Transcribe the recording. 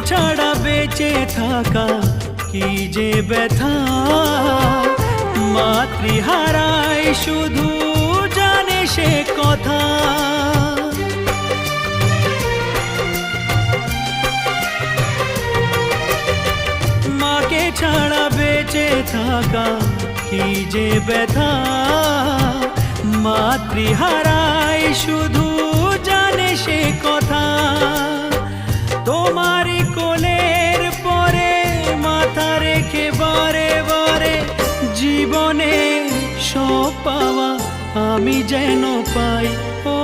ছাড়া বেঁচে থাকা কি যে ব্যথা, মাতৃহারাই শুধু জানে সে কথা। মাকে ছাড়া বেঁচে থাকা কি যে ব্যথা, মাতৃহারাই শুধু জানে সে কথা। তোমারই কোলের পরে মাথা রেখে বারে বারে জীবনে সব পাওয়া আমি যেন পাই। ও